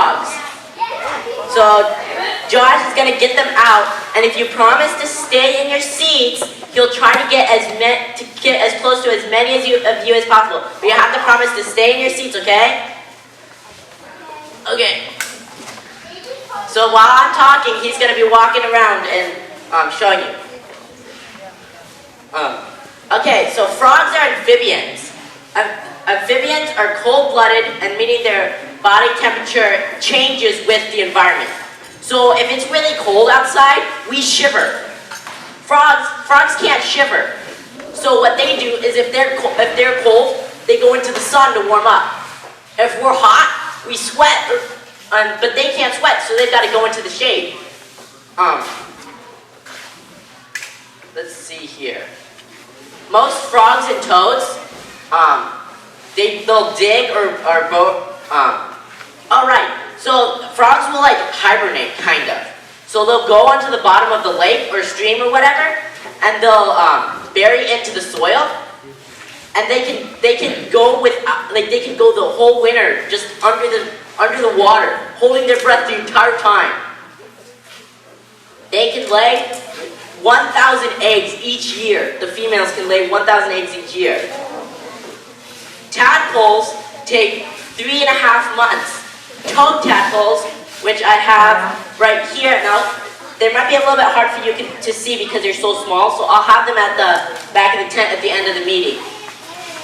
frogs. So Josh is gonna get them out, and if you promise to stay in your seats, he'll try to get as close to as many of you as possible. But you have to promise to stay in your seats, okay? Okay. So while I'm talking, he's gonna be walking around and showing you. Okay, so frogs are amphibians. Amphibians are cold-blooded, and meaning their body temperature changes with the environment. So if it's really cold outside, we shiver. Frogs can't shiver. So what they do is if they're cold, they go into the sun to warm up. If we're hot, we sweat, but they can't sweat, so they've got to go into the shade. Let's see here. Most frogs and toads, they'll dig or both. Alright, so frogs will like hibernate, kind of. So they'll go onto the bottom of the lake or stream or whatever, and they'll bury into the soil, and they can go they can go the whole winter just under the water, holding their breath the entire time. They can lay 1,000 eggs each year. The females can lay 1,000 eggs each year. Tadpoles take 3.5 months. Toad tadpoles, which I have right here. Now, they might be a little bit hard for you to see because they're so small, so I'll have them at the back of the tent at the end of the meeting.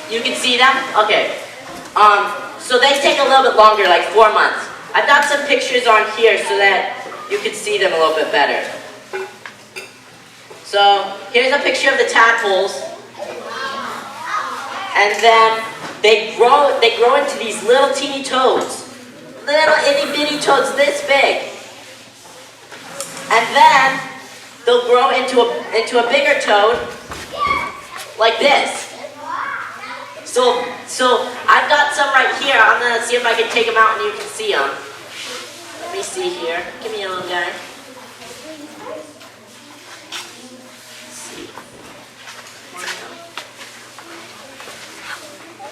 You can see them? Okay. So they take a little bit longer, like 4 months. I've got some pictures on here so that you can see them a little bit better. So here's a picture of the tadpoles, and then they grow into these little teeny toads, little itty bitty toads this big, and then they'll grow into a bigger toad like this. So I've got some right here. I'm gonna see if I can take them out and you can see them. Let me see here. Give me a little guy.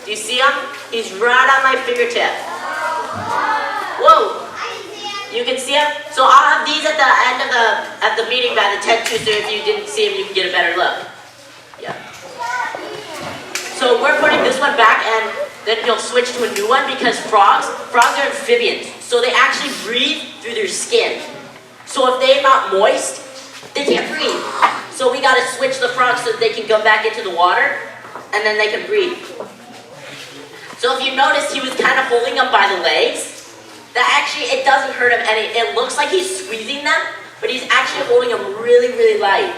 Do you see him? He's right on my fingertip. Whoa! You can see him? So I'll have these at the end of the meeting by the tent too, so if you didn't see him, you can get a better look. Yeah. So we're putting this one back, and then he'll switch to a new one because frogs are amphibians. So they actually breathe through their skin. So if they're not moist, they can't breathe. So we gotta switch the frogs so that they can go back into the water, and then they can breathe. So if you notice, he was kind of holding them by the legs. That actually, it doesn't hurt him any. It looks like he's squeezing them, but he's actually holding them really, really light.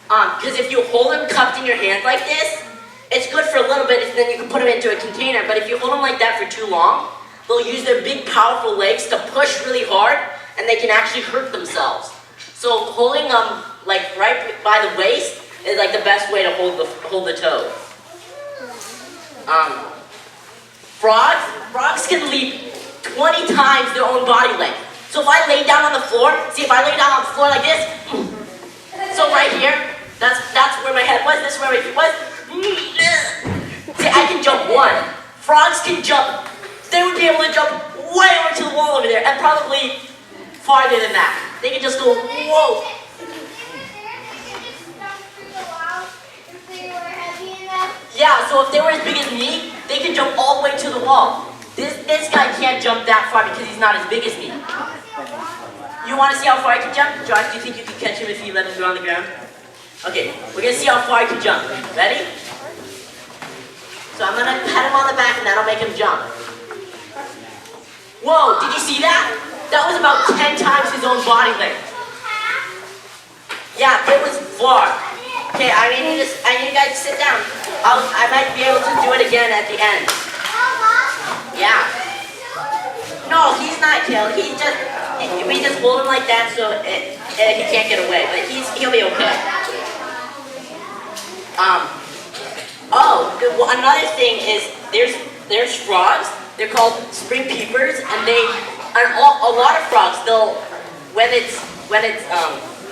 Because if you hold them cupped in your hand like this, it's good for a little bit, and then you can put them into a container. But if you hold them like that for too long, they'll use their big, powerful legs to push really hard, and they can actually hurt themselves. So holding them like right by the waist is like the best way to hold the toad. Frogs can leap 20 times their own body length. So if I lay down on the floor, see if I lay down on the floor like this, so right here, that's where my head was, this is where my feet was. See, I can jump one. Frogs can jump, they would be able to jump way over to the wall over there, and probably farther than that. They can just go, whoa. Yeah, so if they were as big as me, they can jump all the way to the wall. This guy can't jump that far because he's not as big as me. You want to see how far I can jump? Josh, do you think you can catch him if you let him go on the ground? Okay, we're going to see how far I can jump. Ready? So I'm going to pat him on the back and that'll make him jump. Whoa, did you see that? That was about 10 times his own body length. Yeah, it was far. Okay, I need you guys to sit down. I might be able to do it again at the end. Yeah. No, he's not killed. He's just, we just hold him like that so he can't get away. But he'll be okay. Another thing is there's frogs. They're called spring peepers, and a lot of frogs. When it's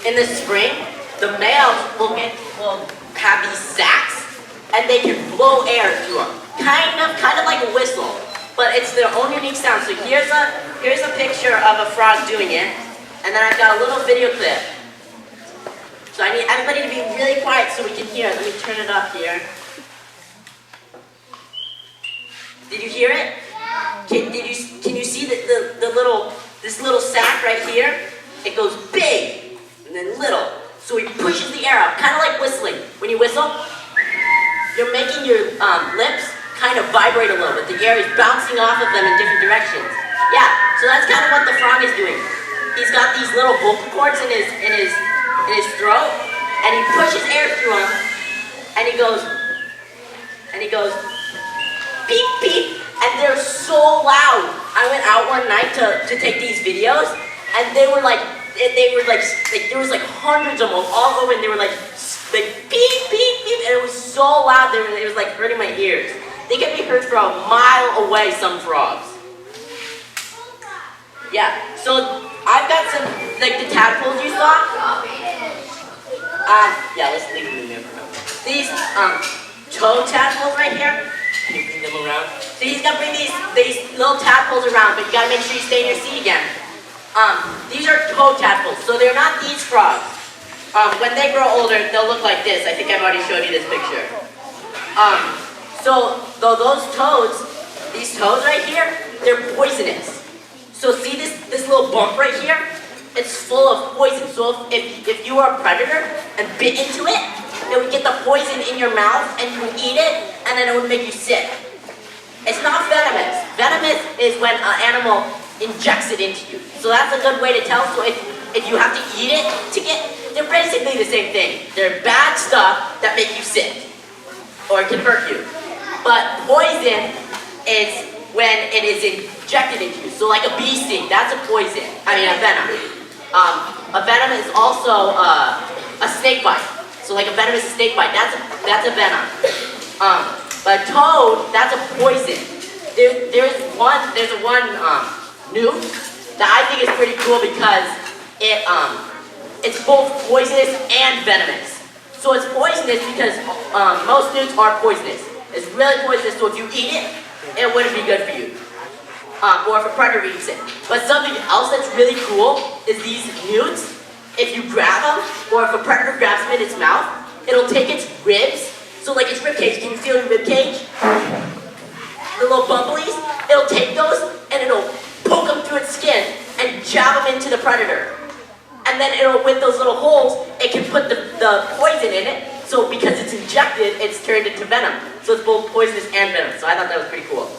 in the spring, the males will have these sacs, and they can blow air through them, kind of like a whistle. but it's their own unique sound. So here's a picture of a frog doing it, and then I've got a little video clip. So I need everybody to be really quiet so we can hear it. Let me turn it up here. Did you hear it? Can you see this little sack right here? It goes big and then little. So he pushes the air out, kind of like whistling. When you whistle, you're making your lips kind of vibrate a little bit. The air is bouncing off of them in different directions. Yeah, so that's kind of what the frog is doing. He's got these little vocal cords in his throat, and he pushes air through them, and he goes, beep, beep, and they're so loud. I went out one night to take these videos, and there was like hundreds of them all over, and they were like beep, beep, beep, and it was so loud, it was like hurting my ears. They can be heard from a mile away, some frogs. Yeah, so I've got some, like the tadpoles you saw. Yeah, let's leave them in there for now. These toad tadpoles right here. Can you bring them around? So he's gonna bring these little tadpoles around, but you gotta make sure you stay in your seat again. These are toad tadpoles, so they're not these frogs. When they grow older, they'll look like this. I think I've already showed you this picture. So those toads, these toads right here, they're poisonous. So see this little bump right here? It's full of poison. So if you are a predator and bit into it, it would get the poison in your mouth and you would eat it, and then it would make you sick. It's not venomous. Venomous is when an animal injects it into you. So that's a good way to tell. So if you have to eat it to they're basically the same thing. They're bad stuff that make you sick, or it can hurt you. But poison is when it is injected into you. So like a bee sting, that's a poison. I mean a venom. A venom is also a snake bite. So like a venomous snake bite, that's a venom. But a toad, that's a poison. There's one newt that I think is pretty cool because it's both poisonous and venomous. So it's poisonous because most newts are poisonous. It's really poisonous, so if you eat it, it wouldn't be good for you. Or if a predator eats it. But something else that's really cool is these newts. If you grab them, or if a predator grabs them in its mouth, it'll take its ribs. So like its rib cage, can you feel your rib cage? The little bumblies, it'll take those and it'll poke them through its skin and jab them into the predator. And then it'll, with those little holes, it can put the poison in it. So because it's injected, it's turned into venom. So it's both poisonous and venomous. So I thought that was pretty cool.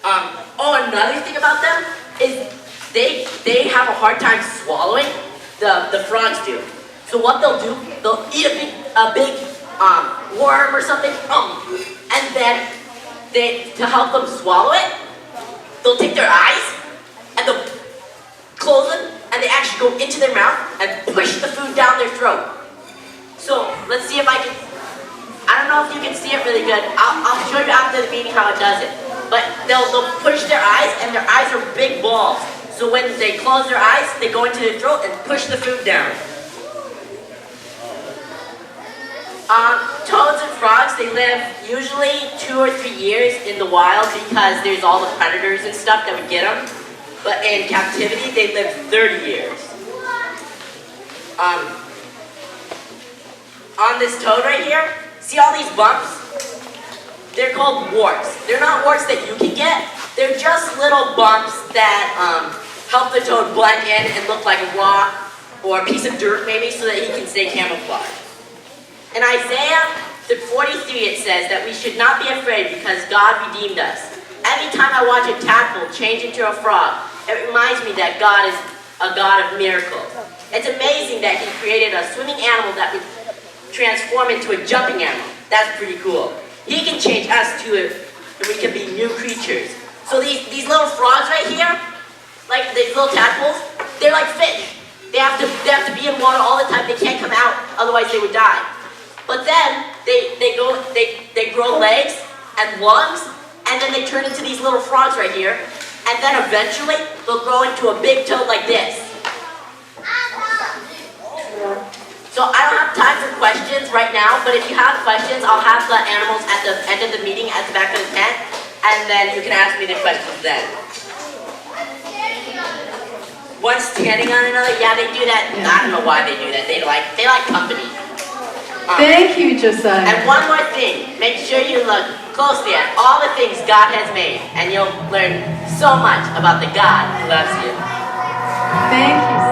Another thing about them is they have a hard time swallowing. The frogs do. So what they'll do, they'll eat a big worm or something, and then to help them swallow it, they'll take their eyes and they'll close them, and they actually go into their mouth and push the food down their throat. So let's see if I don't know if you can see it really good. I'll show you after the meeting how it does it. But they'll push their eyes, and their eyes are big balls. So when they close their eyes, they go into their throat and push the food down. Toads and frogs, they live usually 2 or 3 years in the wild because there's all the predators and stuff that would get them. But in captivity, they live 30 years. On this toad right here, see all these bumps? They're called warts. They're not warts that you can get. They're just little bumps that help the toad blend in and look like a rock or a piece of dirt maybe so that he can stay camouflaged. In Isaiah 43 it says that we should not be afraid because God redeemed us. Every time I watch a tadpole change into a frog, it reminds me that God is a God of miracles. It's amazing that He created a swimming animal that would transform into a jumping animal. That's pretty cool. He can change us too, and we can be new creatures. So these little frogs right here, like these little tadpoles, they're like fish. They have to be in water all the time. They can't come out, otherwise they would die. But then they grow legs and lungs, and then they turn into these little frogs right here, and then eventually they'll grow into a big toad like this. So I don't have time for questions right now, but if you have questions, I'll have the animals at the end of the meeting at the back of the tent, and then you can ask me the questions then. One standing on another, yeah, they do that. Yeah. I don't know why they do that. They like company. Thank you, Josiah. And one more thing, make sure you look closely at all the things God has made, and you'll learn so much about the God who loves you. Thank you.